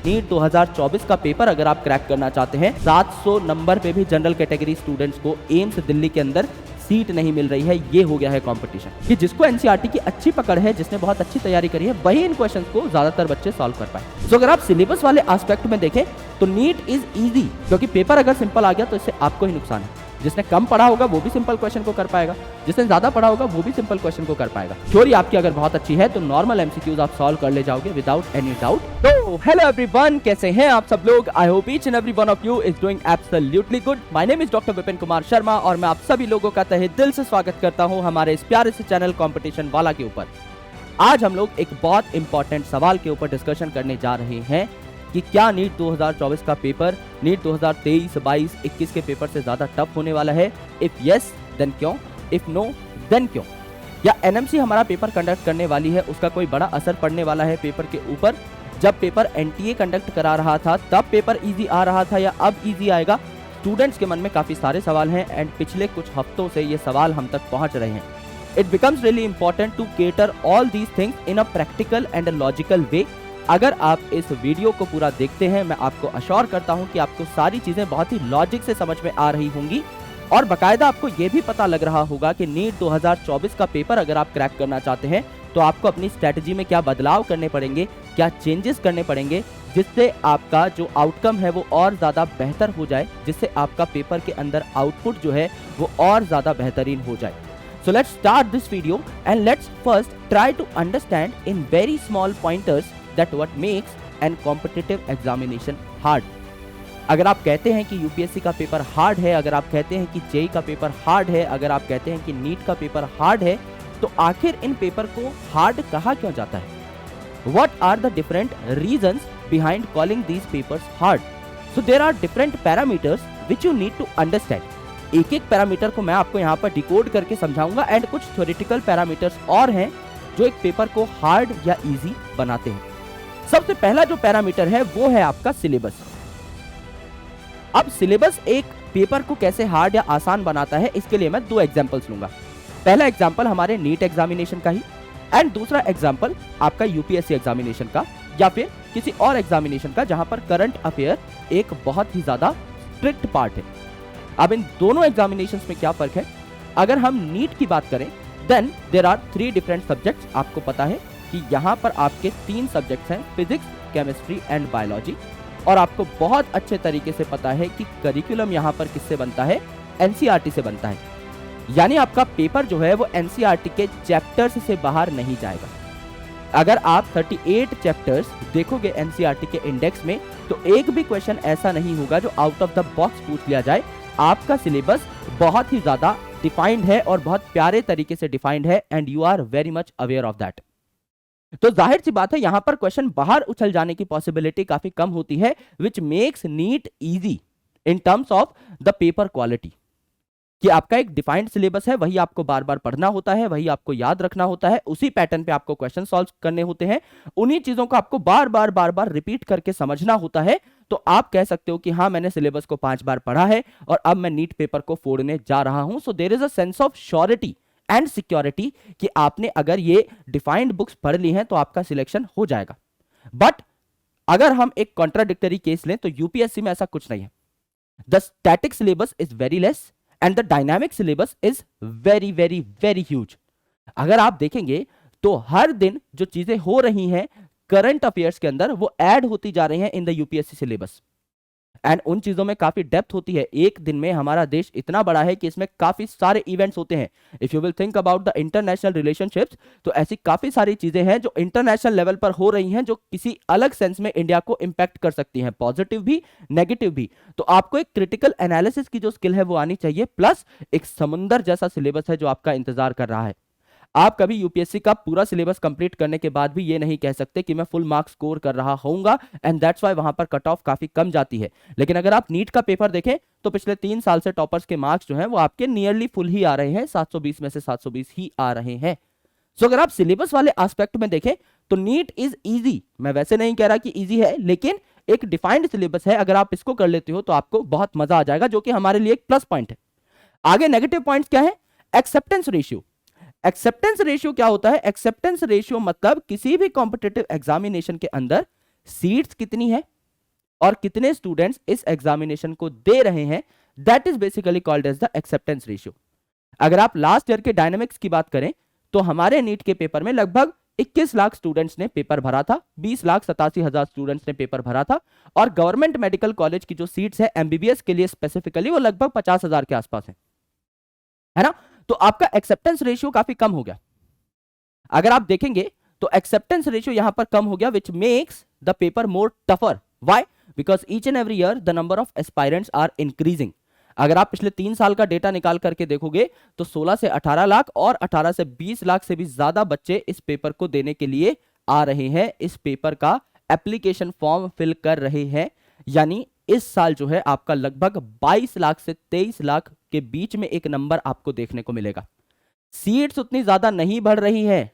NEET 2024 का paper अगर आप क्रैक करना चाहते हैं, 700 नंबर पे भी जनरल कैटेगरी स्टूडेंट्स को एम्स दिल्ली के अंदर सीट नहीं मिल रही है। ये हो गया है कंपटीशन कि जिसको एनसीईआरटी की अच्छी पकड़ है, जिसने बहुत अच्छी तैयारी करी है, वही इन क्वेश्चंस को ज्यादातर बच्चे सॉल्व कर पाए। अगर आप सिलेबस वाले एस्पेक्ट में देखें तो नीट इज इजी, क्योंकि पेपर अगर सिंपल आ गया तो इससे आपको ही नुकसान है। जिसने कम पढ़ा होगा वो भी सिंपल क्वेश्चन को कर पाएगा, जिसने ज्यादा पढ़ा होगा वो भी सिंपल क्वेश्चन को कर पाएगा। थ्योरी आपकी अगर बहुत अच्छी है तो नॉर्मल एमसीक्यूज आप सॉल्व कर ले जाओगे विदाउट एनी डाउट। तो हेलो एवरीवन, कैसे हैं आप सब लोग? I hope each and every one of you is doing absolutely good. My name is doctor Vipin Kumar Sharma और मैं आप सभी लोगों का तहे दिल से स्वागत करता हूं हमारे इस प्यारे से चैनल कंपटीशन वाला के ऊपर। आज हम लोग एक बहुत इंपॉर्टेंट सवाल के ऊपर डिस्कशन करने जा रहे हैं कि क्या नीट 2024 का पेपर नीट 2023, 22, 21 के पेपर से ज्यादा टफ होने वाला है? इफ यस देन क्यों, इफ नो देन क्यों? या एनएमसी हमारा पेपर कंडक्ट करने वाली है, उसका कोई बड़ा असर पड़ने वाला है पेपर के ऊपर? जब पेपर एनटीए कंडक्ट करा रहा था तब पेपर इजी आ रहा था या अब इजी आएगा? स्टूडेंट्स के मन में काफी सारे सवाल हैं एंड पिछले कुछ हफ्तों से ये सवाल हम तक पहुंच रहे हैं। It becomes really important to cater all these things in a practical and logical way. अगर आप इस वीडियो को पूरा देखते हैं, मैं आपको अश्योर करता हूं कि आपको सारी चीजें बहुत ही लॉजिक से समझ में आ रही होंगी और बकायदा आपको यह भी पता लग रहा होगा कि नीट 2024 का पेपर अगर आप क्रैक करना चाहते हैं तो आपको अपनी स्ट्रेटजी में क्या बदलाव करने पड़ेंगे, क्या चेंजेस करने पड़ेंगे, जिससे आपका जो आउटकम है वो और ज्यादा बेहतर हो जाए, जिससे आपका पेपर के अंदर आउटपुट जो है वो और ज्यादा बेहतरीन हो जाए। So let's start this video and let's first try to understand in very small pointers that what makes an competitive examination hard। अगर आप कहते हैं कि यूपीएससी का पेपर हार्ड है, अगर आप कहते हैं कि जेईई का पेपर हार्ड है, अगर आप कहते हैं कि नीट का पेपर हार्ड है, तो आखिर इन पेपर को हार्ड कहा क्यों जाता है? What are the different reasons behind calling these papers hard? So there are different parameters which you need to understand। एक एक पैरामीटर को मैं आपको यहाँ पर डिकोड करके समझाऊंगा एंड कुछ थ्योरेटिकल पैरामीटर्स और हैं जो एक पेपर को हार्ड या इजी बनाते हैं। सबसे पहला जो पैरामीटर है वो है आपका सिलेबस। अब सिलेबस एक पेपर को कैसे हार्ड या आसान बनाता है, इसके लिए मैं दो एग्जांपल्स लूंगा। पहला एग्जांपल हमारे नीट एग्जामिनेशन का ही एंड दूसरा एग्जांपल आपका यूपीएससी एग्जामिनेशन का या फिर किसी और एग्जामिनेशन का जहां पर करंट अफेयर एक बहुत ही ज्यादा स्ट्रिक्ट पार्ट है। अब इन दोनों एग्जामिनेशंस में क्या फर्क है? अगर हम नीट की बात करें then there are 3 different subjects. आपको पता है कि यहाँ पर आपके 3 सब्जेक्ट्स हैं, फिजिक्स, केमिस्ट्री एंड बायोलॉजी। और आपको बहुत अच्छे तरीके से पता है कि करिकुलम यहाँ पर किससे बनता है? एनसीईआरटी से बनता है। यानी आपका पेपर जो है वो एनसीईआरटी के चैप्टर्स से बाहर नहीं जाएगा। अगर आप 38 चैप्टर्स देखोगे एनसीईआरटी के इंडेक्स में तो एक भी क्वेश्चन ऐसा नहीं होगा जो आउट ऑफ द बॉक्स पूछ लिया जाए। आपका सिलेबस बहुत ही ज्यादा डिफाइंड है और बहुत प्यारे तरीके से डिफाइंड है and you are very much aware of that. तो जाहिर सी बात है यहां पर क्वेश्चन बाहर उछल जाने की पॉसिबिलिटी काफी कम होती है, which makes NEET easy in terms of the paper quality. कि आपका एक डिफाइंड सिलेबस है, वही आपको बार बार पढ़ना होता है, वही आपको याद रखना होता है, उसी पैटर्न पे आपको क्वेश्चन सॉल्व करने होते हैं, उन्हीं चीजों को आपको बार बार रिपीट करके समझना होता है। तो आप कह सकते हो कि हाँ मैंने सिलेबस को 5 बार पढ़ा है और अब मैं नीट पेपर को फोड़ने जा रहा हूं। So there is a sense of surety and security कि आपने अगर ये डिफाइंड बुक्स पढ़ ली हैं तो आपका सिलेक्शन हो जाएगा। बट अगर हम एक कॉन्ट्राडिक्टरी केस लें तो यूपीएससी में ऐसा कुछ नहीं है। The static syllabus is very less and the dynamic syllabus is very very very huge. अगर आप देखेंगे तो हर दिन जो चीजें हो रही हैं करंट अफेयर्स के अंदर वो ऐड होती जा रही हैं in the UPSC syllabus and उन चीजों में काफी डेप्थ होती है। एक दिन में हमारा देश इतना बड़ा है कि इसमें काफी सारे इवेंट्स होते हैं। If you will think about the international relationships तो ऐसी काफी सारी चीजें हैं जो इंटरनेशनल लेवल पर हो रही हैं जो किसी अलग सेंस में इंडिया को इंपैक्ट कर सकती हैं, पॉजिटिव भी नेगेटिव भी। तो आपको एक क्रिटिकल एनालिसिस की जो स्किल है वो आनी चाहिए, प्लस एक समुंदर जैसा सिलेबस है जो आपका इंतजार कर रहा है। आप कभी यूपीएससी का पूरा सिलेबस कंप्लीट करने के बाद भी ये नहीं कह सकते कि मैं फुल मार्क्स स्कोर कर रहा होऊंगा एंड दैट्स व्हाई वहां पर कट ऑफ काफी कम जाती है। लेकिन अगर आप नीट का पेपर देखें तो पिछले 3 साल से टॉपर्स के मार्क्स जो हैं वो आपके नियरली फुल ही आ रहे हैं, 720 में से 720 ही आ रहे हैं। सो अगर आप सिलेबस वाले एस्पेक्ट में देखें तो नीट इज इजी। मैं वैसे नहीं कह रहा कि इजी है, लेकिन एक डिफाइंड सिलेबस है। अगर आप इसको कर लेते हो तो आपको बहुत मजा आ जाएगा, जो कि हमारे लिए एक प्लस पॉइंट है। आगे नेगेटिव पॉइंट क्या है? Acceptance ratio. एक्सेप्टेंस रेशियो क्या होता है? एक्सेप्टेंस रेशियो मतलब किसी भी कॉम्पिटिटिव एग्जामिनेशन के अंदर सीट्स कितनी है और कितने स्टूडेंट्स इस एग्जामिनेशन को दे रहे हैं, that is basically called as the acceptance ratio. अगर आप लास्ट ईयर के डायनेमिक्स की बात करें तो हमारे नीट के पेपर में लगभग 21 लाख स्टूडेंट्स ने पेपर भरा था, 20,87,000 स्टूडेंट्स ने पेपर भरा था, और गवर्नमेंट मेडिकल कॉलेज की जो सीट्स है एमबीबीएस के लिए स्पेसिफिकली वो लगभग 50,000 के आसपास है ना। तो आपका एक्सेप्टेंस रेशियो काफी कम हो गया। अगर आप देखेंगे तो एक्सेप्टेंस रेशियो यहां पर कम हो गया, which makes the paper more tougher. Why? Because each and every year the number of aspirants are increasing. अगर आप पिछले 3 साल का डेटा निकाल करके देखोगे तो 16 से 18 लाख और 18 से 20 लाख से भी ज्यादा बच्चे इस पेपर को देने के लिए आ रहे हैं, इस पेपर का एप्लीकेशन फॉर्म फिल कर रहे हैं। यानी इस साल जो है आपका लगभग 22 लाख से 23 लाख के बीच में एक नंबर आपको देखने को मिलेगा। सीट्स उतनी ज्यादा नहीं बढ़ रही है,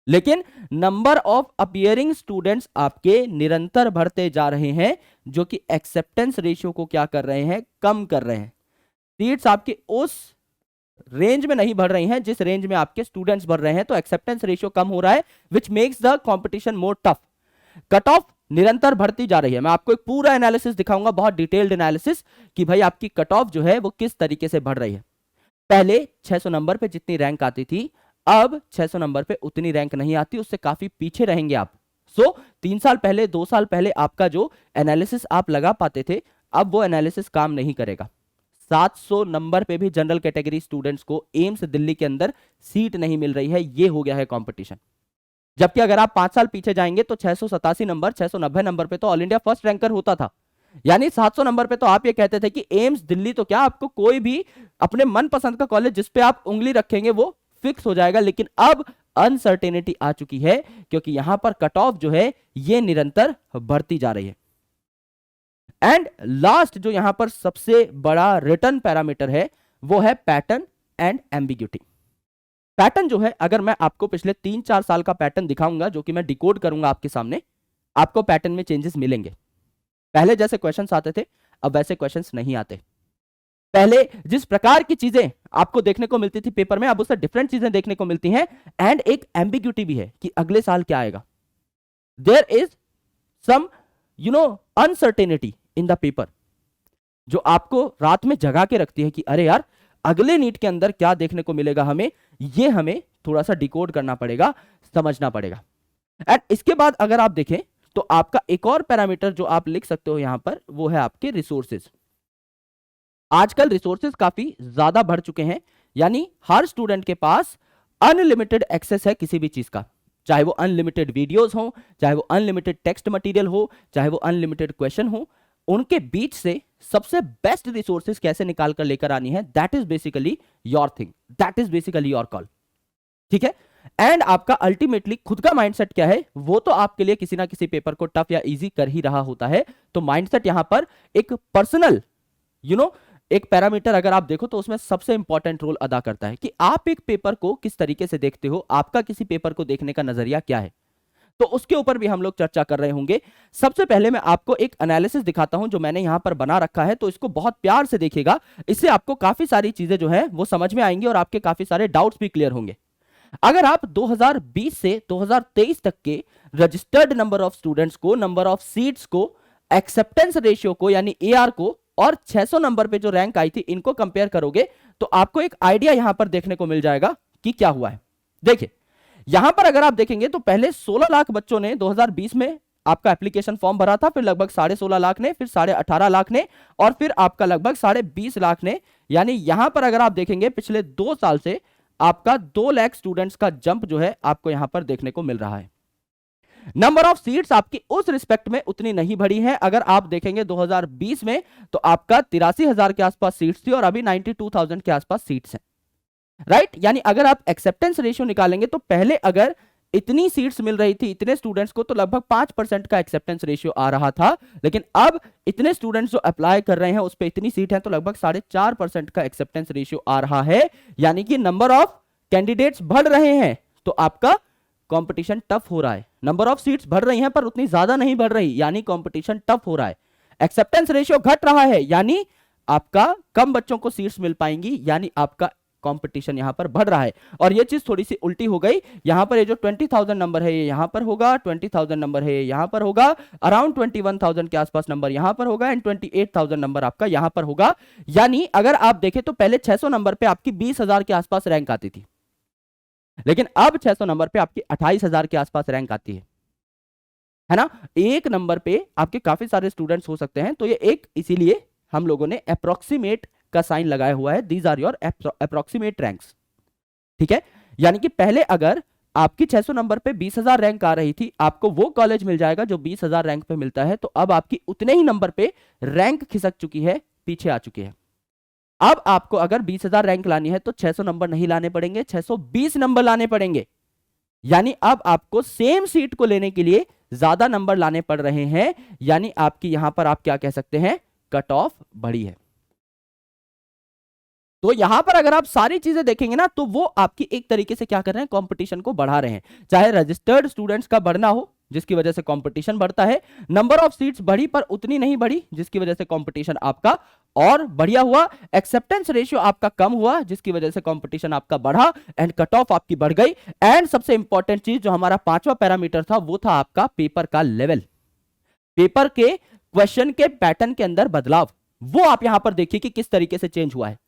लेकिन नंबर ऑफ अपीयरिंग स्टूडेंट्स आपके निरंतर बढ़ते जा रहे हैं, जो कि एक्सेप्टेंस रेशियो को क्या कर रहे हैं, कम कर रहे हैं। सीट्स आपके उस रेंज में नहीं बढ़ रही हैं जिस रेंज में आपके स्टूडेंट्स बढ़ रहे हैं, तो एक्सेप्टेंस रेशियो कम हो रहा है, which makes the competition more tough. Cut off निरंतर बढ़ती जा रही है। मैं आपको एक पूरा एनालिसिस दिखाऊंगा, बहुत डिटेल्ड एनालिसिस, कि भाई आपकी कट ऑफ जो है वो किस तरीके से बढ़ रही है। पहले 600 नंबर पे जितनी रैंक आती थी, अब 600 नंबर पे उतनी रैंक नहीं आती, उससे काफी पीछे रहेंगे आप। 3 साल पहले, 2 साल पहले आपका जो एनालिसिस आप लगा पाते थे, अब वो एनालिसिस काम नहीं करेगा। 700 नंबर पे भी जनरल कैटेगरी स्टूडेंट्स को एम्स दिल्ली के अंदर सीट नहीं मिल रही है, ये हो गया है कंपटीशन। जबकि अगर आप 5 साल पीछे जाएंगे तो 687 नंबर, 690 नंबर पे तो ऑल इंडिया फर्स्ट रैंकर होता था। यानी 700 नंबर पे तो आप ये कहते थे कि एम्स दिल्ली तो क्या, आपको कोई भी अपने मनपसंद का कॉलेज जिस पे आप उंगली रखेंगे वो फिक्स हो जाएगा। लेकिन अब अनसर्टेनिटी आ चुकी है, क्योंकि यहां पर कट ऑफ जो है ये निरंतर बढ़ती जा रही है। एंड लास्ट जो यहां पर सबसे बड़ा रिटर्न पैरामीटर है वो है पैटर्न एंड एम्बिग्यूटी। पैटर्न जो है, अगर मैं आपको पिछले 3-4 साल का पैटर्न दिखाऊंगा जो कि मैं डिकोड करूंगा आपके सामने, आपको पैटर्न में चेंजेस मिलेंगे। पहले जैसे क्वेश्चंस आते थे अब वैसे क्वेश्चंस नहीं आते। पहले जिस प्रकार की चीजें आपको देखने को मिलती थी पेपर में, अब उससे डिफरेंट चीजें देखने को मिलती हैं। एंड एक एम्बिग्यूटी भी है कि अगले साल क्या आएगा। There is some uncertainty in the paper, जो आपको रात में जगा के रखती है कि अरे यार अगले नीट के अंदर क्या देखने को मिलेगा हमें, ये हमें थोड़ा सा डिकोड करना पड़ेगा, समझना पड़ेगा। एंड इसके बाद अगर आप देखें तो आपका एक और पैरामीटर जो आप लिख सकते हो यहां पर, वो है आपके रिसोर्सेज। आजकल रिसोर्सेज काफी ज्यादा बढ़ चुके हैं, यानी हर स्टूडेंट के पास अनलिमिटेड एक्सेस है किसी भी चीज का, चाहे वो अनलिमिटेड वीडियोस हो, चाहे वो अनलिमिटेड टेक्स्ट मटेरियल हो, चाहे वो अनलिमिटेड क्वेश्चन हो। उनके बीच से सबसे बेस्ट रिसोर्सेज कैसे निकाल कर लेकर आनी है, that is basically your thing, that is basically your call. ठीक है। एंड आपका अल्टीमेटली खुद का माइंडसेट क्या है, वो तो आपके लिए किसी ना किसी पेपर को टफ या इजी कर ही रहा होता है। तो माइंडसेट यहां पर एक पर्सनल एक पैरामीटर अगर आप देखो तो उसमें सबसे इंपॉर्टेंट रोल अदा करता है कि आप एक पेपर को किस तरीके से देखते हो, आपका किसी पेपर को देखने का नजरिया क्या है। तो उसके ऊपर भी हम लोग चर्चा कर रहे होंगे। सबसे पहले मैं आपको एक एनालिसिस दिखाता हूं जो मैंने यहां पर बना रखा है, तो इसको बहुत प्यार से देखिएगा, इससे आपको काफी सारी चीजें जो है वो समझ में आएंगी और आपके काफी सारे डाउट्स भी क्लियर होंगे। अगर आप 2020 से 2023 तक के रजिस्टर्ड नंबर ऑफ स्टूडेंट्स को, नंबर ऑफ सीट्स को, एक्सेप्टेंस रेशियो को यानी एआर को, और 600 नंबर पे जो रैंक आई थी, इनको कंपेयर करोगे तो आपको एक आइडिया यहां पर देखने को मिल जाएगा कि क्या हुआ है। देखिए यहां पर अगर आप देखेंगे तो पहले 16 लाख बच्चों ने 2020 में आपका एप्लीकेशन फॉर्म भरा था, फिर लगभग 16.5 लाख ने, फिर 18.5 लाख ने, और फिर आपका लगभग 20.5 लाख ने। यानी यहां पर अगर आप देखेंगे पिछले 2 साल से आपका 2 लाख स्टूडेंट्स का जंप जो है आपको यहां पर देखने को मिल रहा है। नंबर ऑफ सीट्स आपकी उस रिस्पेक्ट में उतनी नहीं बढ़ी है। अगर आप देखेंगे 2020 में तो आपका 83,000 के आसपास सीट्स थी और अभी 92,000 के आसपास सीट्स हैं, राइट। यानी अगर आप एक्सेप्टेंस रेशियो निकालेंगे तो पहले अगर इतनी सीट्स मिल रही थी इतने स्टूडेंट्स को तो लगभग 5% का एक्सेप्टेंस रेशियो आ रहा था, लेकिन अब इतने स्टूडेंट्स जो अप्लाई कर रहे हैं उस पर इतनी सीट है तो लगभग 4.5% का एक्सेप्टेंस रेशियो आ रहा है। यानी कि नंबर ऑफ कैंडिडेट्स बढ़ रहे हैं तो आपका कंपटीशन टफ हो रहा है। नंबर ऑफ सीट्स बढ़ रही हैं पर उतनी ज्यादा नहीं बढ़ रही, यानी कंपटीशन टफ हो रहा है। एक्सेप्टेंस रेशियो घट रहा है, यानी आपका कम बच्चों को सीट्स मिल पाएंगी, यानी आपका कंपटीशन यहां पर बढ़ रहा है। और ये चीज थोड़ी सी उल्टी हो गई, यहां पर ये जो 20,000 नंबर है ये यहां पर होगा, 20,000 नंबर है ये यहां पर होगा, अराउंड 21,000 के आसपास नंबर यहां पर होगा, एंड 28,000 नंबर आपका यहां पर होगा। यानी अगर आप देखें तो पहले 600 नंबर पे आपकी 20,000 के आसपास रैंक आती थी, लेकिन अब 600 नंबर पे आपकी 28,000 के आसपास रैंक आती है ना। एक नंबर पे आपके काफी सारे स्टूडेंट्स हो सकते हैं, तो ये एक इसीलिए हम लोगों ने अप्रोक्सीमेट का साइन लगाया हुआ है, these are your approximate ranks, ठीक है। यानी कि पहले अगर आपकी 600 नंबर पे 20,000 रैंक आ रही थी, आपको वो कॉलेज मिल जाएगा जो 20,000 रैंक पे मिलता है, तो अब आपकी उतने ही नंबर पे रैंक खिसक चुकी है, पीछे आ चुकी है। अब आपको अगर 20,000 रैंक लानी है तो 600 नंबर नहीं लाने पड़ेंगे, 620 नंबर लाने पड़ेंगे। यानी अब आपको सेम सीट को लेने के लिए ज्यादा नंबर लाने पड़ रहे हैं, यानी आपकी यहां पर आप क्या कह सकते हैं, कट ऑफ बढ़ी है। तो यहां पर अगर आप सारी चीजें देखेंगे ना, तो वो आपकी एक तरीके से क्या कर रहे हैं, कंपटीशन को बढ़ा रहे हैं। चाहे रजिस्टर्ड स्टूडेंट्स का बढ़ना हो, जिसकी वजह से कंपटीशन बढ़ता है, नंबर ऑफ सीट्स बढ़ी पर उतनी नहीं बढ़ी, जिसकी वजह से कंपटीशन आपका और बढ़िया हुआ, एक्सेप्टेंस रेशियो आपका कम हुआ, जिसकी वजह से कंपटीशन आपका बढ़ा, एंड कट ऑफ आपकी बढ़ गई। एंड सबसे इंपॉर्टेंट चीज जो हमारा 5वां पैरामीटर था, वो था आपका पेपर का लेवल, पेपर के क्वेश्चन के पैटर्न के अंदर बदलाव। वो आप यहां पर देखिए कि किस तरीके से चेंज हुआ है।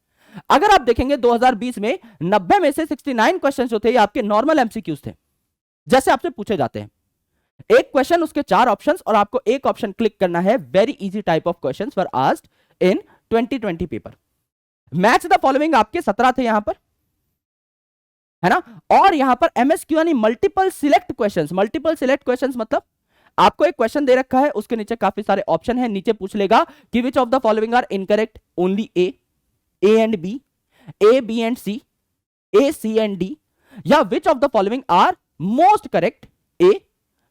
अगर आप देखेंगे 2020 में 90 में से 69 क्वेश्चन जो थे ये आपके नॉर्मल एमसीक्यूज थे, जैसे आपसे पूछे जाते हैं, एक क्वेश्चन उसके 4 ऑप्शंस और आपको एक ऑप्शन क्लिक करना है। Very easy type of questions were asked in 2020 paper. Match the following आपके 17 थे यहां पर, है ना। और यहां पर एमएसक्यू यानी multiple select questions. Multiple select questions मतलब आपको एक क्वेश्चन दे रखा है, उसके नीचे काफी सारे ऑप्शन है, नीचे पूछ लेगा कि which of the following are incorrect, only A and B, A B and C, A C and D, या which of the following are most correct, A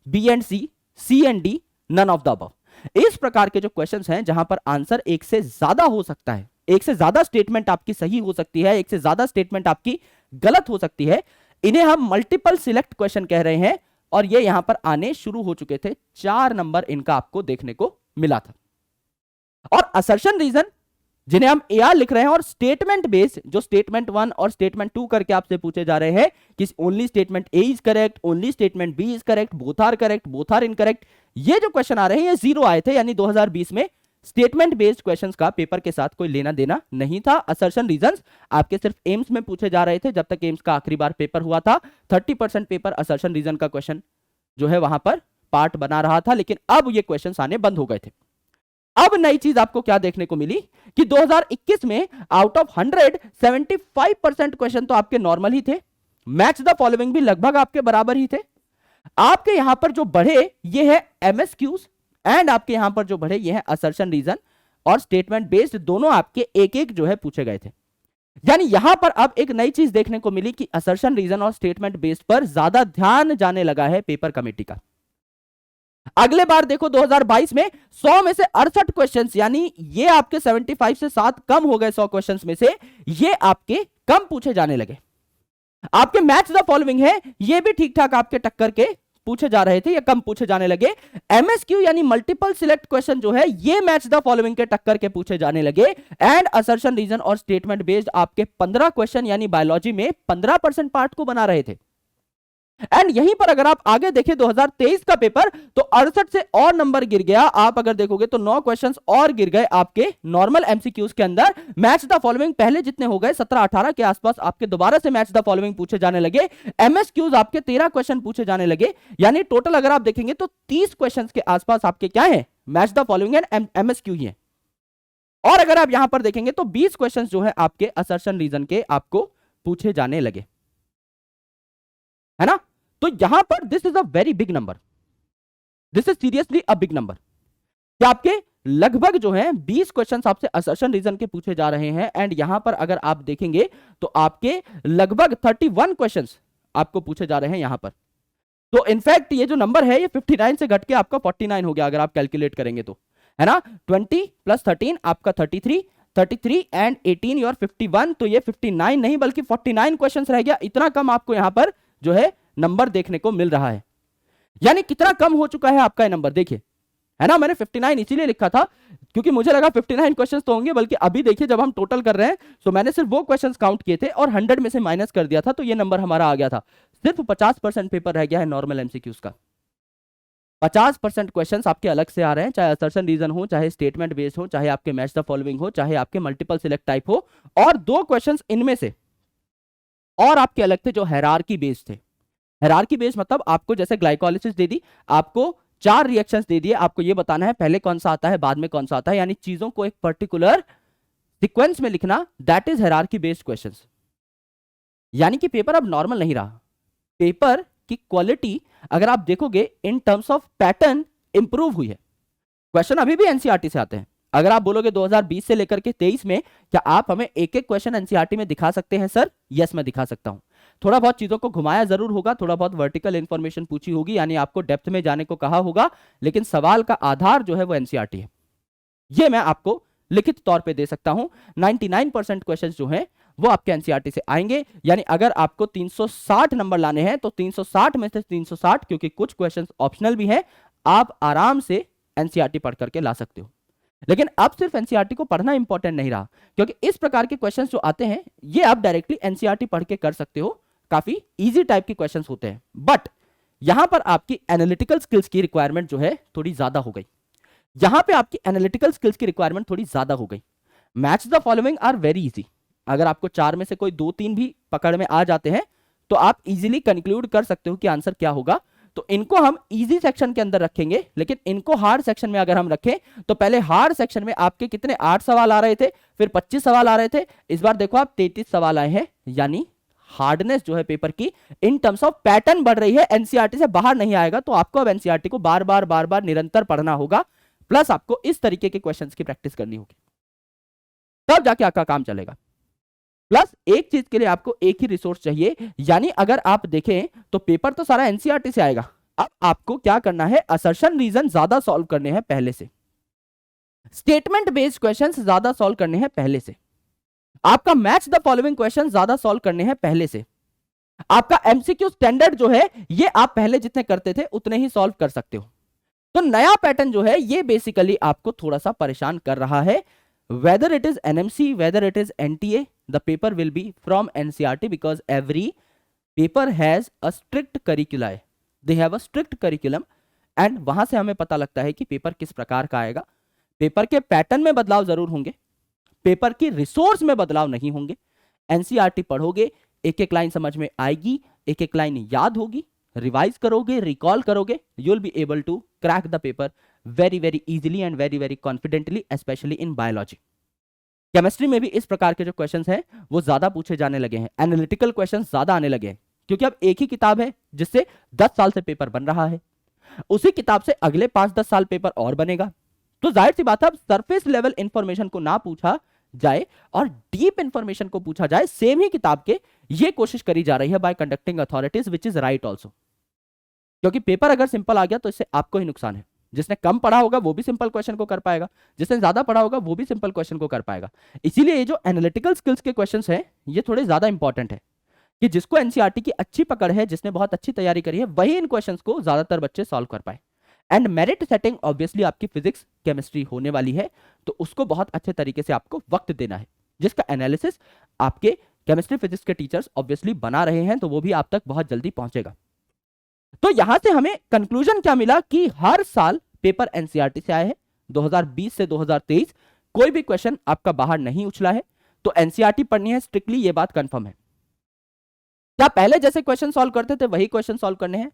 B and C and D, none of the above. इस प्रकार के जो questions हैं जहां पर answer एक से ज्यादा हो सकता है, एक से ज्यादा स्टेटमेंट आपकी सही हो सकती है, एक से ज्यादा स्टेटमेंट आपकी गलत हो सकती है, इन्हें हम मल्टीपल सिलेक्ट क्वेश्चन कह रहे हैं। और ये यहां पर आने शुरू हो चुके थे, 4 नंबर इनका आपको देखने को मिला था। और असर्शन रीजन जिन्हें हम एआर लिख रहे हैं, और स्टेटमेंट बेस्ड जो स्टेटमेंट 1 और स्टेटमेंट 2 करके आपसे पूछे जा रहे हैं कि only statement A is correct, only statement B is correct, both are correct, both are incorrect, ये जो क्वेश्चन आ रहे हैं ये 0 आए थे। यानी 2020 में स्टेटमेंट बेस्ड क्वेश्चंस का पेपर के साथ कोई लेना देना नहीं था। असर्शन रीजंस आपके सिर्फ एम्स में पूछे जा रहे थे, जब तक एम्स का आखिरी बार पेपर हुआ था 30% पेपर असर्शन रीजन का क्वेश्चन जो है वहां पर पार्ट बना रहा था, लेकिन अब ये क्वेश्चंस आने बंद हो गए थे। अब नई चीज आपको क्या देखने को मिली कि 2021 में आउट ऑफ 100 75% क्वेश्चन तो आपके नॉर्मल ही थे, मैच द फॉलोइंग भी लगभग आपके बराबर ही थे। आपके यहां पर जो बढ़े ये है एमएसक्यूज, एंड आपके यहां पर जो बढ़े ये है असर्शन रीजन और स्टेटमेंट बेस्ड, दोनों आपके एक एक जो है पूछे गए थे। यानी यहां पर अब एक नई चीज देखने को मिली कि असर्शन रीजन और स्टेटमेंट बेस्ड पर ज्यादा ध्यान जाने लगा है पेपर कमेटी का। अगले बार देखो 2022 में 100 में से 68 क्वेश्चंस, यानी ये आपके 75 से 7 कम हो गए 100 क्वेश्चंस में से, ये आपके कम पूछे जाने लगे। आपके मैच द फॉलोइंग है, ये भी ठीक ठाक आपके टक्कर के पूछे जा रहे थे, ये कम पूछे जाने लगे। एमएसक्यू यानी मल्टीपल सिलेक्ट क्वेश्चन जो है ये मैच द फॉलोइंग के टक्कर के पूछे जाने लगे। एंड असर्शन रीजन और स्टेटमेंट बेस्ड आपके 15 क्वेश्चन यानी बायोलॉजी में 15% पार्ट को बना रहे थे। एंड यहीं पर अगर आप आगे देखें 2023 का पेपर, तो 68 से और नंबर गिर गया। आप अगर देखोगे तो 9 क्वेश्चंस और गिर गए आपके नॉर्मल एमसीक्यूज के अंदर। मैच द फॉलोइंग पहले जितने हो गए 17-18 के आसपास आपके दोबारा से मैच द फॉलोइंग पूछे जाने लगे। एमएसक्यूज आपके 13 क्वेश्चन पूछे जाने लगे, यानी टोटल अगर आप देखेंगे तो 30 क्वेश्चन के आसपास आपके क्या है, match the following and MSQ ही है। और अगर आप यहां पर देखेंगे तो 20 क्वेश्चन जो है आपके असर्शन रीजन के आपको पूछे जाने लगे, है ना। तो यहां पर this is a very big number, this is seriously a big number कि आपके लगभग जो है 20 क्वेश्चंस आपसे असर्शन रीजन के पूछे जा रहे हैं। एंड यहां पर अगर आप देखेंगे तो आपके लगभग 31 क्वेश्चंस आपको पूछे जा रहे हैं यहां पर। तो इनफैक्ट ये जो नंबर है ये 59 से घट के आपका 49 हो गया अगर आप कैलकुलेट करेंगे तो, है ना। 20 + 13 आपका 33 एंड 18 योर 51, तो ये 59 नहीं बल्कि 49 क्वेश्चंस रह गया। इतना कम आपको यहां पर जो है नंबर देखने को मिल रहा है, यानी कितना कम हो चुका है आपका ये नंबर देखिए। है ना। मैंने 59 इसीलिए लिखा था क्योंकि मुझे लगा 59 क्वेश्चंस तो होंगे, बल्कि अभी देखिए जब हम टोटल कर रहे हैं तो मैंने सिर्फ वो क्वेश्चंस काउंट किए थे और 100 में से माइनस कर दिया था, तो ये नंबर हमारा आ गया था। सिर्फ 50% पेपर रह गया है नॉर्मल एमसीक्यूज का। 50% क्वेश्चंस आपके अलग से आ रहे हैं, चाहे असर्शन रीजन हो, चाहे स्टेटमेंट बेस्ड हो, चाहे आपके मैच द फॉलोइंग हो, चाहे आपके मल्टीपल सिलेक्ट टाइप हो, और 2 क्वेश्चंस इनमें से और आपके अलग थे जो हायरार्की बेस्ड थे। हायरार्की बेस्ड मतलब आपको जैसे ग्लाइकोलाइसिस दे दी, आपको 4 रिएक्शंस दे दिए, आपको ये बताना है पहले कौन सा आता है बाद में कौन सा आता है, यानी चीजों को एक पर्टिकुलर सीक्वेंस में लिखना, that is hierarchy based questions. यानी कि पेपर अब नॉर्मल नहीं रहा। पेपर की क्वालिटी अगर आप देखोगे इन टर्म्स ऑफ पैटर्न इंप्रूव हुई है। क्वेश्चन अभी भी एनसीईआरटी से आते हैं। अगर आप बोलोगे 2020 से लेकर के 23 में क्या आप हमें एक एक क्वेश्चन एनसीईआरटी में दिखा सकते हैं सर? यस, मैं दिखा सकता हूं। थोड़ा बहुत चीजों को घुमाया जरूर होगा, थोड़ा बहुत वर्टिकल इंफॉर्मेशन पूछी होगी, यानी आपको डेप्थ में जाने को कहा होगा, लेकिन सवाल का आधार जो है वो एनसीईआरटी है। ये मैं आपको लिखित तौर पे दे सकता हूं। 99% क्वेश्चंस जो हैं वो आपके एनसीईआरटी से आएंगे। यानी अगर आपको 360 नंबर लाने हैं तो 360 में से 360, क्योंकि कुछ क्वेश्चंस ऑप्शनल भी हैं, आप आराम से एनसीईआरटी पढ़ करके ला सकते हो। लेकिन अब सिर्फ एनसीईआरटी को पढ़ना इंपॉर्टेंट नहीं रहा, क्योंकि इस प्रकार के क्वेश्चंस जो आते हैं ये आप डायरेक्टली एनसीईआरटी पढ़ के कर सकते हो। काफी इजी टाइप के क्वेश्चंस होते हैं, बट यहां पर आपकी एनालिटिकल स्किल्स की रिक्वायरमेंट जो है थोड़ी ज्यादा हो गई। यहां पे आपकी एनालिटिकल स्किल्स की रिक्वायरमेंट थोड़ी ज्यादा हो गई। Match the following are very easy. अगर आपको 4 में से कोई 2-3 भी पकड़ में आ जाते हैं तो आप इजीली कंक्लूड कर सकते हो कि आंसर क्या होगा। तो इनको हम इजी सेक्शन के अंदर रखेंगे, लेकिन इनको हार्ड सेक्शन में अगर हम रखें तो पहले हार्ड सेक्शन में आपके कितने 8 सवाल आ रहे थे, फिर 25 सवाल आ रहे थे, इस बार देखो आप 33 सवाल आए हैं। यानी हार्डनेस जो है पेपर की इन टर्म्स ऑफ पैटर्न बढ़ रही है, एनसीईआरटी से बाहर नहीं आएगा। तो आपको अब एनसीईआरटी को बार बार निरंतर पढ़ना होगा, प्लस आपको इस तरीके के क्वेश्चंस की प्रैक्टिस करनी होगी, तब जाके आपका काम चलेगा। प्लस एक चीज के लिए आपको एक ही रिसोर्स चाहिए, यानी अगर आप देखें तो पेपर तो सारा एनसीईआरटी से आएगा। अब आपको क्या करना है, असर्शन रीजन ज्यादा सॉल्व करने हैं पहले से, स्टेटमेंट बेस्ड क्वेश्चंस ज्यादा सॉल्व करने हैं पहले से, आपका मैच द फॉलोइंग क्वेश्चन ज्यादा सॉल्व करने हैं पहले से, आपका एमसीक्यू स्टैंडर्ड जो है ये आप पहले जितने करते थे उतने ही सॉल्व कर सकते हो। तो नया पैटर्न जो है ये बेसिकली आपको थोड़ा सा परेशान कर रहा है। whether it is NMC, whether it is NTA, the paper will be from NCERT because every paper has a strict curricula. They have a strict curriculum and वहां से हमें पता लगता है कि पेपर किस प्रकार का आएगा। पेपर के पैटर्न में बदलाव जरूर होंगे, पेपर की रिसोर्स में बदलाव नहीं होंगे। एनसीईआरटी पढ़ोगे, एक एक लाइन समझ में आएगी, एक एक लाइन याद होगी, रिवाइज करोगे, रिकॉल करोगे, you will be able to crack the paper very very easily and very very confidently, specially in biology. Chemistry में भी इस प्रकार के जो क्वेश्चंस हैं वो ज्यादा पूछे जाने लगे हैं, एनालिटिकल क्वेश्चंस ज्यादा आने लगे हैं, क्योंकि अब एक ही किताब है जिससे 10 साल से पेपर बन रहा है, उसी किताब से अगले 5-10 साल पेपर और बनेगा। तो जाहिर सी बात है अब सरफेस लेवल इंफॉर्मेशन को ना पूछा जाए और डीप इंफॉर्मेशन को पूछा जाए सेम ही किताब के, ये कोशिश करी जा रही है bye conducting authorities, which is right also. क्योंकि पेपर अगर सिंपल आ गया तो इससे आपको ही नुकसान है। जिसने कम पढ़ा होगा वो भी सिंपल क्वेश्चन को कर पाएगा, जिसने ज्यादा पढ़ा होगा वो भी सिंपल क्वेश्चन को कर पाएगा। इसीलिए ये जो एनालिटिकल स्किल्स के क्वेश्चंस हैं ये थोड़े ज्यादा इंपॉर्टेंट है कि जिसको एनसीईआरटी की अच्छी पकड़ है, जिसने बहुत अच्छी तैयारी करी है, वही इन क्वेश्चंस को ज्यादातर बच्चे सॉल्व कर पाए। एंड मेरिट सेटिंग ऑब्वियसली आपकी फिजिक्स केमिस्ट्री होने वाली है, तो उसको बहुत अच्छे तरीके से आपको वक्त देना है, जिसका एनालिसिस आपके केमिस्ट्री फिजिक्स के टीचर्स ऑब्वियसली बना रहे हैं, तो वो भी आप तक बहुत जल्दी पहुंचेगा। तो यहां से हमें कंक्लूजन क्या मिला कि हर साल पेपर एनसीईआरटी से आए हैं। 2020 से 2023 कोई भी क्वेश्चन आपका बाहर नहीं उछला है, तो एनसीईआरटी पढ़नी है स्ट्रिक्टली, ये बात कंफर्म है। क्या पहले जैसे क्वेश्चन सॉल्व करते थे वही क्वेश्चन सॉल्व करने हैं?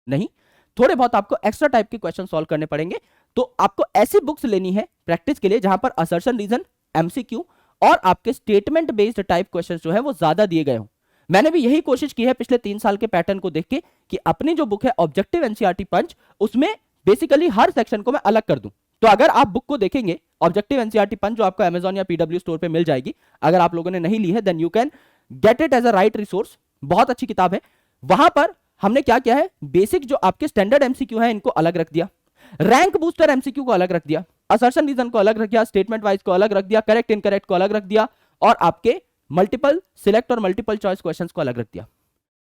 नहीं, थोड़े बहुत आपको एक्स्ट्रा टाइप के क्वेश्चन सॉल्व करने पड़ेंगे। तो आपको ऐसी बुक्स लेनी है प्रैक्टिस के लिए जहां पर असर्शन रीजन, एमसीक्यू और आपके स्टेटमेंट बेस्ड टाइप क्वेश्चन जो है वो ज्यादा दिए गए हों। मैंने भी यही कोशिश की है पिछले 3 साल के पैटर्न को देख के कि अपनी जो बुक है ऑब्जेक्टिव एनसीईआरटी पंच, उसमें बेसिकली हर सेक्शन को मैं अलग कर दूं। तो अगर आप बुक को देखेंगे ऑब्जेक्टिव एनसीईआरटी पंच, जो आपको अमेजॉन या पीडब्ल्यू स्टोर पे मिल जाएगी, अगर आप लोगों ने नहीं ली है then you can get it as a right resource, बहुत अच्छी किताब है। वहां पर हमने क्या किया है, बेसिक जो आपके स्टैंडर्ड एमसीक्यू है इनको अलग रख दिया, रैंक बूस्टर एमसीक्यू को अलग रख दिया, असर्शन रीजन को अलग रख दिया, स्टेटमेंट वाइज को अलग रख दिया, करेक्ट इनकरेक्ट को अलग रख दिया, और आपके मल्टीपल सिलेक्ट और मल्टीपल चॉइस क्वेश्चंस को अलग रख दिया।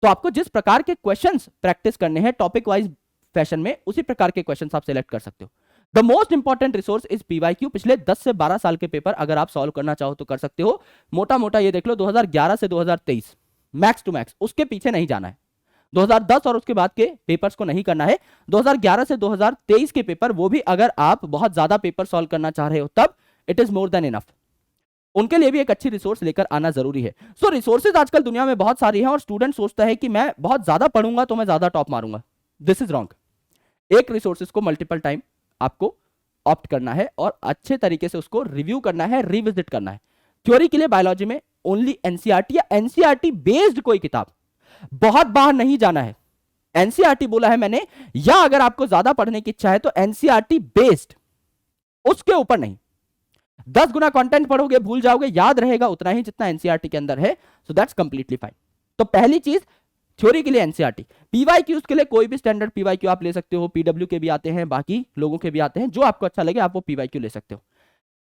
तो आपको जिस प्रकार के क्वेश्चंस प्रैक्टिस करने हैं टॉपिक वाइज फैशन में, उसी प्रकार के क्वेश्चंस आप सिलेक्ट कर सकते हो। The most important resource is PYQ. पिछले 10 से 12 साल के पेपर अगर आप सॉल्व करना चाहो तो कर सकते हो। मोटा मोटा ये देख लो 2011 से 2023 मैक्स टू मैक्स, उसके पीछे नहीं जाना है। 2010 और उसके बाद के पेपर्स को नहीं करना है। 2011 से 2023 के पेपर, वो भी अगर आप बहुत ज्यादा पेपर सॉल्व करना चाह रहे हो तब it is more than enough. उनके लिए भी एक अच्छी रिसोर्स लेकर आना जरूरी है। सो रिसोर्सेज आजकल दुनिया में बहुत सारी हैं और स्टूडेंट सोचता है कि मैं बहुत ज्यादा पढ़ूंगा तो मैं ज्यादा टॉप मारूंगा। This is wrong. एक रिसोर्सेज को मल्टीपल टाइम आपको ऑप्ट करना है और अच्छे तरीके से उसको रिव्यू करना है, रिविजिट करना है। थ्योरी के लिए बायोलॉजी में ओनली एनसीईआरटी या एनसीईआरटी बेस्ड कोई किताब, बहुत बाहर नहीं जाना है। एनसीईआरटी बोला है मैंने, या अगर आपको ज्यादा पढ़ने की इच्छा है तो एनसीईआरटी बेस्ड, उसके ऊपर नहीं। 10 गुना कंटेंट पढ़ोगे भूल जाओगे, याद रहेगा उतना ही जितना एनसीईआरटी के अंदर है। So that's completely fine. तो पहली चीज थ्योरी के लिए एनसीईआरटी। पीवाईक्यूज के लिए कोई भी स्टैंडर्ड पीवाईक्यू आप ले सकते हो, पीडब्ल्यू के भी आते हैं, बाकी लोगों के भी आते हैं, जो आपको अच्छा लगे आप वो पीवाईक्यू ले सकते हो।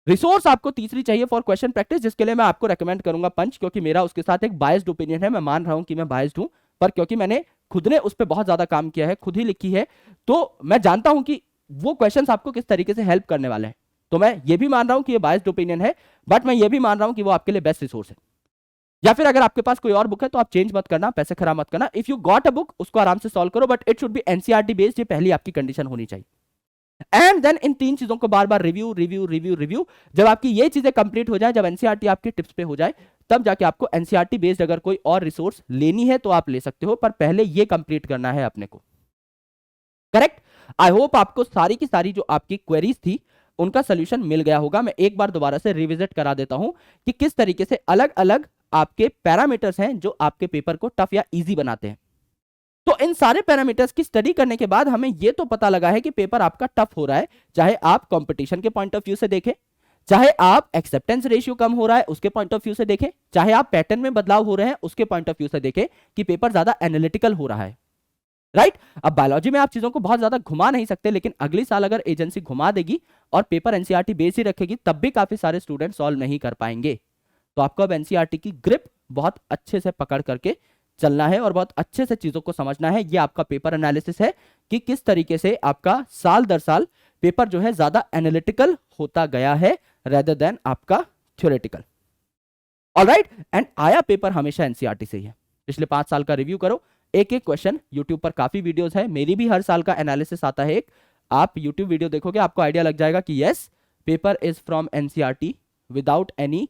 रिसोर्स आपको तीसरी चाहिए फॉर क्वेश्चन प्रैक्टिस, जिसके लिए मैं आपको रेकमेंड करूंगा पंच, क्योंकि मेरा उसके साथ एक बायस्ड ओपिनियन है। मैं मान रहा हूं कि मैं बायस्ड हूं, पर क्योंकि मैंने खुद ने उस पर बहुत ज्यादा काम किया है, खुद ही लिखी है, तो मैं जानता हूं कि वो क्वेश्चंस आपको किस तरीके से हेल्प करने वाले हैं। तो मैं ये भी मान रहा हूं कि ये बायस्ड ओपिनियन है, बट मैं ये भी मान रहा हूं कि वो आपके लिए बेस्ट रिसोर्स है। या फिर अगर आपके पास कोई और बुक है तो आप चेंज मत करना, पैसे खराब मत करना। If you got a book उसको आराम से सॉल्व करो, but it should be NCERT based, ये पहली आपकी कंडीशन होनी चाहिए। एंड देन इन तीन चीजों को बार बार रिव्यू रिव्यू रिव्यू रिव्यू। जब आपकी ये चीजें कंप्लीट हो जाए, जब एनसीईआरटी आपके टिप्स पे हो जाए, तब जाके आपको एनसीईआरटी बेस्ड अगर कोई और रिसोर्स लेनी है तो आप ले सकते हो, पर पहले ये कंप्लीट करना है अपने को। करेक्ट। आई होप आपको सारी की सारी जो आपकी क्वेरीज थी उनका सोल्यूशन मिल गया होगा। मैं एक बार दोबारा से रिविजिट करा देता हूं कि किस तरीके से अलग अलग आपके पैरामीटर्स हैं जो आपके पेपर को टफ या इजी बनाते हैं। तो इन सारे पैरामीटर्स की स्टडी करने के बाद हमें यह तो पता लगा है कि पेपर आपका टफ हो रहा है, चाहे आप कंपटीशन के पॉइंट ऑफ व्यू से देखें, चाहे आप एक्सेप्टेंस रेशियो कम हो रहा है उसके पॉइंट ऑफ व्यू से देखें, चाहे आप पैटर्न में बदलाव हो रहे हैं उसके पॉइंट ऑफ व्यू से देखें कि पेपर ज्यादा एनालिटिकल हो रहा है। राइट। अब बायोलॉजी में आप चीजों को बहुत ज्यादा घुमा नहीं सकते, लेकिन अगली साल अगर एजेंसी घुमा देगी और पेपर एनसीईआरटी बेस ही रखेगी तब भी काफी सारे स्टूडेंट सॉल्व नहीं कर पाएंगे। तो आपको अब एनसीईआरटी की ग्रिप बहुत अच्छे से पकड़ करके चलना है और बहुत अच्छे से चीजों को समझना है। ये आपका पेपर एनालिसिस है कि किस तरीके से आपका साल दर साल पेपर जो है ज्यादा एनालिटिकल होता गया है रेदर देन आपका थ्योरेटिकल। ऑलराइट। एंड आया पेपर हमेशा एनसीईआरटी से ही है। पिछले 5 साल का रिव्यू करो, एक एक क्वेश्चन, यूट्यूब पर काफी वीडियोस है, मेरी भी हर साल का एनालिसिस आता है एक। आप यूट्यूब वीडियो देखोगे आपको आइडिया लग जाएगा कि yes paper is from NCERT without any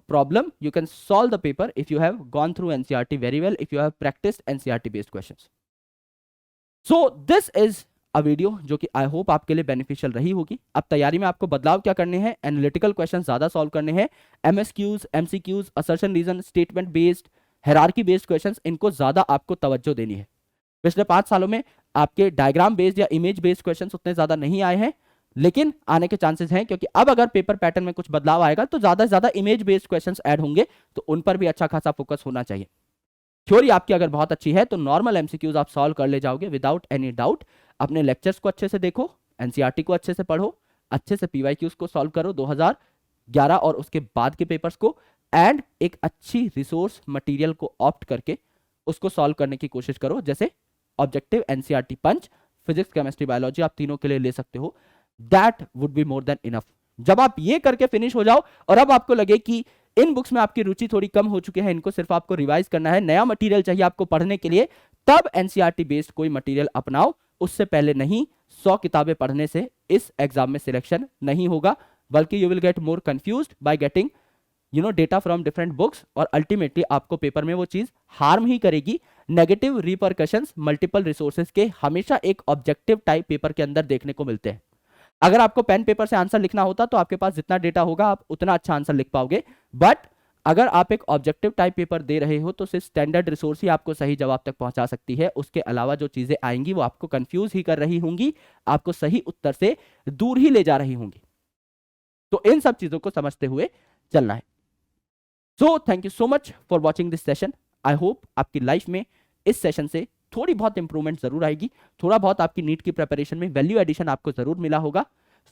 problem. You can solve the paper if you have gone through NCERT very well, if you have practiced NCERT based questions. So this is a video जो कि I hope आपके लिए beneficial रही होगी। अब तैयारी में आपको बदलाव क्या करने हैं, एनालिटिकल क्वेश्चन ज्यादा सॉल्व करने हैं, MSQs, MCQs, assertion reason, statement based, hierarchy based questions, इनको ज्यादा आपको तवज्जो देनी है। पिछले 5 सालों में आपके डायग्राम बेस्ड या इमेज बेस्ड क्वेश्चंस उतने ज्यादा नहीं आए हैं, लेकिन आने के चांसेस हैं, क्योंकि अब अगर पेपर पैटर्न में कुछ बदलाव आएगा तो ज्यादा से ज्यादा इमेज बेस्ड क्वेश्चंस ऐड होंगे, तो उन पर भी अच्छा खासा फोकस होना चाहिए। थ्योरी आपकी अगर बहुत अच्छी है तो नॉर्मल एमसीक्यूज आप सॉल्व कर ले जाओगे विदाउट एनी डाउट। अपने लेक्चर्स को अच्छे से देखो, एनसीईआरटी को अच्छे से पढ़ो, अच्छे से पीवाईक्यूज को सॉल्व करो 2011 और उसके बाद के पेपर्स को, एंड एक अच्छी रिसोर्स मटेरियल को ऑप्ट करके उसको सॉल्व करने की कोशिश करो। जैसे objective NCERT punch, physics, chemistry, biology आप तीनों के लिए ले सकते हो। That would be more than enough. जब आप ये करके फिनिश हो जाओ और अब आपको लगे कि इन बुक्स में आपकी रुचि थोड़ी कम हो चुकी है, इनको सिर्फ आपको रिवाइज करना है, नया मटेरियल चाहिए आपको पढ़ने के लिए, तब एनसीईआरटी बेस्ड कोई मटेरियल अपनाओ। उससे पहले नहीं। 100 किताबें पढ़ने से इस एग्जाम में सिलेक्शन नहीं होगा, बल्कि you will get more confused by getting data from different books, और अल्टीमेटली आपको पेपर में वो चीज हार्म ही करेगी। नेगेटिव रिपरकशंस मल्टीपल रिसोर्सेज के हमेशा एक ऑब्जेक्टिव टाइप पेपर के अंदर देखने को मिलते हैं। अगर आपको पेन पेपर से आंसर लिखना होता तो आपके पास जितना डेटा होगा आप उतना अच्छा आंसर लिख पाओगे, बट अगर आप एक ऑब्जेक्टिव टाइप पेपर दे रहे हो तो सिर्फ स्टैंडर्ड रिसोर्स ही आपको सही जवाब तक पहुंचा सकती है। उसके अलावा जो चीजें आएंगी वो आपको कंफ्यूज ही कर रही होंगी, आपको सही उत्तर से दूर ही ले जा रही होंगी। तो इन सब चीजों को समझते हुए चलना है। So thank you so much for watching this session. I hope आपकी लाइफ में इस सेशन से थोड़ी बहुत इंप्रूवमेंट जरूर आएगी, थोड़ा बहुत आपकी नीट की प्रिपरेशन में वैल्यू एडिशन आपको जरूर मिला होगा।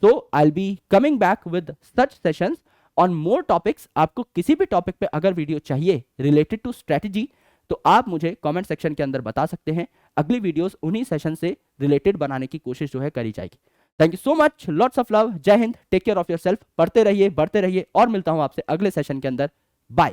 So I will be coming back with such sessions on more topics. आपको किसी भी टॉपिक पे अगर वीडियो चाहिए रिलेटेड टू स्ट्रेटजी तो आप मुझे कमेंट सेक्शन के अंदर बता सकते हैं। अगली वीडियोस उन्हीं सेशन से रिलेटेड बनाने की कोशिश जो है करी जाएगी। Thank you so much, lots of love, जय हिंद, take care of yourself, पढ़ते रहिए, बढ़ते रहिए और मिलता हूं आपसे अगले सेशन के अंदर।